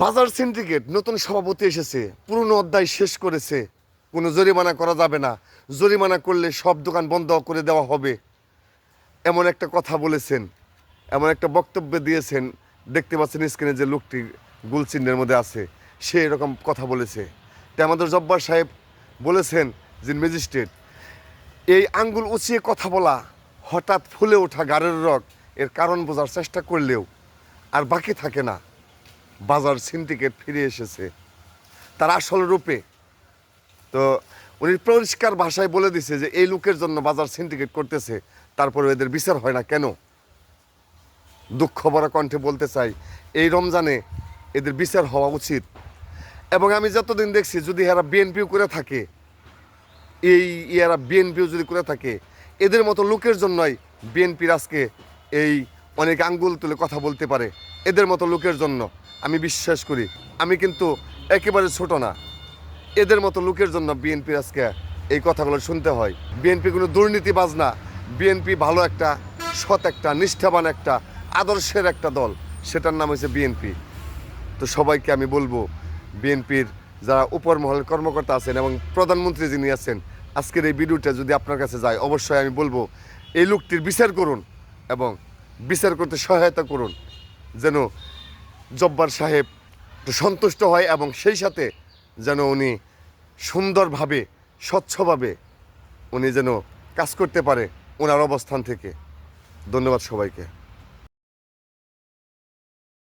বাজার সিন্ডিকেট নতুন সভাপতি এসেছে, পুরনো অধ্যায় শেষ করেছে। কোনো জরিমানা করা যাবে না, জরিমানা করলে সব দোকান বন্ধ করে দেওয়া হবে, এমন একটা কথা বলেছেন, এমন একটা বক্তব্য দিয়েছেন। দেখতে পাচ্ছেন স্ক্রিনে যে লোকটি গুলচিহ্নের মধ্যে আছে, সে এরকম কথা বলেছে। তো আমাদের জব্বার সাহেব বলেছেন যে ম্যাজিস্ট্রেট, এই আঙ্গুল উঁচিয়ে কথা বলা, হঠাৎ ফুলে ওঠা গাড়ের রগ, এর কারণ বোঝার চেষ্টা করলেও আর বাকি থাকে না। বাজার সিন্ডিকেট ফিরে এসেছে তার আসল রূপে। তো উনি পরিষ্কার ভাষায় বলে দিছে যে এই লোকের জন্য বাজার সিন্ডিকেট করতেছে, তারপরে এদের বিচার হয় না কেন। দুঃখ ভরা কণ্ঠে বলতে চাই, এই রমজানে এদের বিচার হওয়া উচিত। এবং আমি যতদিন দেখছি, যদি এরা বিএনপিও করে থাকে, এরা বিএনপিও যদি করে থাকে, এদের মতো লোকের জন্যই বিএনপির আজকে এই অনেক আঙ্গুল তুলে কথা বলতে পারে। এদের মতো লোকের জন্য আমি বিশ্বাস করি। আমি কিন্তু একেবারে ছোট না, এদের মতো লোকের জন্য বিএনপির আজকে এই কথাগুলো শুনতে হয়। বিএনপি কোনো দুর্নীতিবাজ না, বিএনপি ভালো একটা, সৎ একটা, নিষ্ঠাবান একটা, আদর্শের একটা দল, সেটার নাম হচ্ছে বিএনপি। তো সবাইকে আমি বলবো, বিএনপির যারা উপর মহলের কর্মকর্তা আছেন এবং প্রধানমন্ত্রী যিনি আছেন, আজকের এই ভিডিওটা যদি আপনার কাছে যায়, অবশ্যই আমি বলবো এই লোকটির বিচার করুন এবং বিচার করতে সহায়তা করুন, যেন জব্বার সাহেব সন্তুষ্ট হয় এবং সেই সাথে যেন উনি সুন্দরভাবে, স্বচ্ছভাবে উনি যেন কাজ করতে পারে ওনার অবস্থান থেকে। ধন্যবাদ সবাইকে।